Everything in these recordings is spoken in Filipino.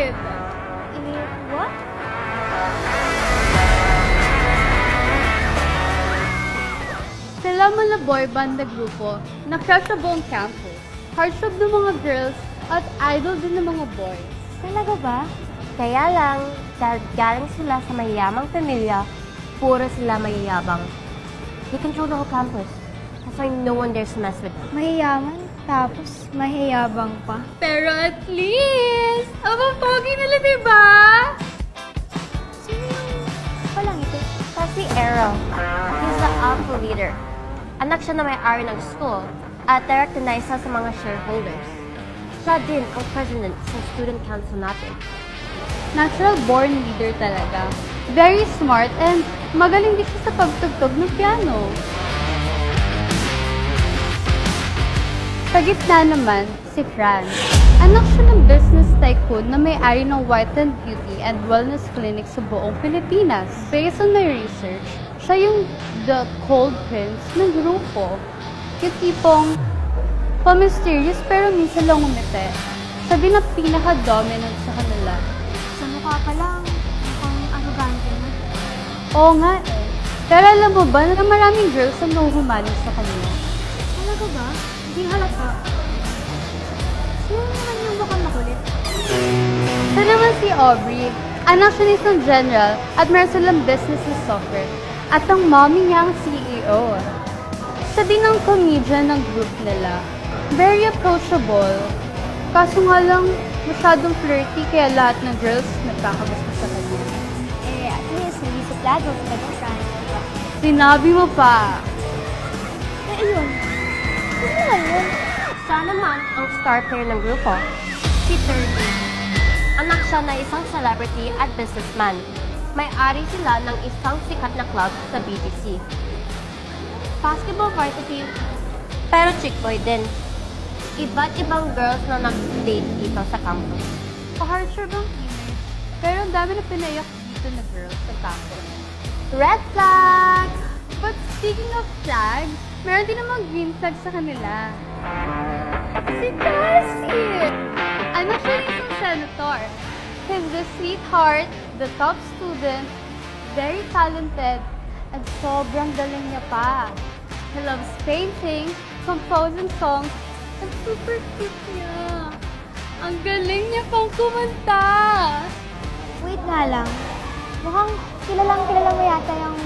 It. What? Sila mga boy band na grupo na crush sa buong campus. Heartthrob ng mga girls at idol din ng mga boys. Talaga ba? Kaya lang, dahil galing sila sa mayayamang pamilya, puro sila mayayabang. They control the whole campus. That's why no one dares to mess with them. Mahiyaman, tapos mahiyabang pa. Pero at least, ang pogi nila, diba? Sino yung palang ito? Si Arrow. He's the alpha leader. Anak siya na may-ari ng school at direct na isa sa mga shareholders. Siya din ang president sa student council natin. Natural born leader talaga. Very smart and magaling din siya sa pagtugtog ng piano. Sa gitna naman, si Fran. Anak siya ng business tycoon na may-ari ng White and Beauty and Wellness Clinic sa buong Pilipinas. Based on my research, siya yung the cold prince ng grupo. Yung tipong pa-mysterious pero minsan lang umite. Siya din ang pinaka-dominant sa kanila. Sa mukha pa lang, mukhang arrogante na. Oo nga eh. Pero alam mo ba na maraming girls ang nahuhumaling sa kanila? Talaga ba? Hindi halata. Sino naman yung mukhang makulit? Siya naman si Aubrey. Anak siya ni isang general at meron silang business na software. At ang mommy niya ang CEO. Siya din ang comedian ng group nila. Very approachable. Kaso nga lang, masyadong flirty kaya lahat ng girls nagkakagusto sa kanya. At least, hindi suplado sa pag-usan. Sinabi mo pa. Ayun. Sino nga yun? Siya naman ang star player ng grupo. Si Turkey. Anak siya na isang celebrity at businessman. May-ari sila ng isang sikat na club sa BGC. Basketball varsity, pero chick boy din. Iba't ibang girls na nag-date dito sa campus. Pa-harsher bang image? Pero ang dami na pinayak dito na girls sa campus. Red flag! But speaking of flag, meron din namang green flag sa kanila. Si Cassie! Anak siya ng isang senator. He's the sweetheart, the top student, very talented, at sobrang galing niya pa. He loves painting, composing songs, and super cute niya. Ang galing niya pang kumanta. Wait nga lang. Mukhang kilala mo yata yung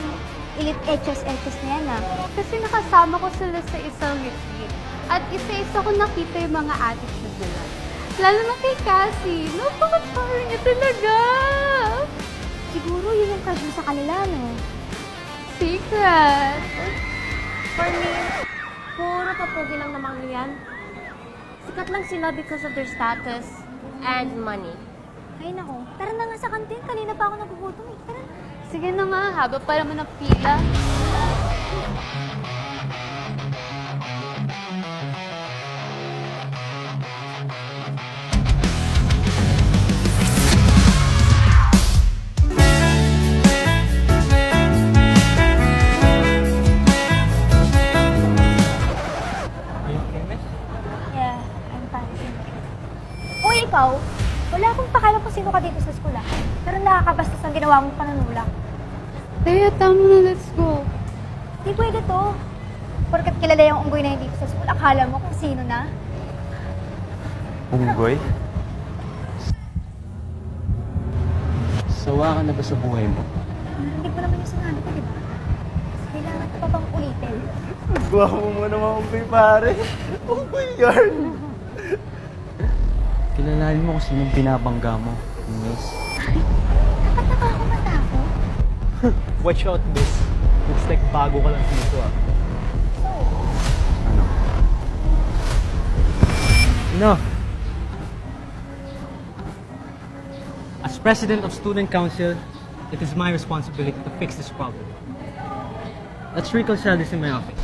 elite etchos na yan, ah. Kasi nakasama ko sila sa isang retreat. At isa-isa ko nakita yung mga attitude nila. Lalo na kay Cassie. Napaka-power niya talaga. Siguro yun yung crush mo sa kanila, no? Secret. For me, puro papugi lang naman yan. Sikat lang sila because of their status and money. Ay nako, tara na nga sa kantin. Kanina pa ako nagugutom eh. Tara na. Sige na nga, haba pa naman ang pila. Yeah, I'm fine. Uy, ikaw, wala akong pakialam kung sino ka dito sa school, ah. Pero nakakabastos ang ginawa mong panunulak. Kaya tama na, let's go. Di pwede to. Porkat kilala yung unggoy na yun dito sa school, akala mo kung sino na. Unggoy? Sawa ka na ba sa buhay mo? Hindi ko naman yung sinabi ko, di ba? Kailangan ka pa bang ulitin? Gwapo mo naman, unggoy pare. Unggoy yarn. Kilalanin mo kung sinong binabangga mo, miss. Nakataka ako matako. Watch out, miss. Looks like bago ka lang dito, ah. Ano? No. As president of student council, it is my responsibility to fix this problem. Let's reconcile this in my office.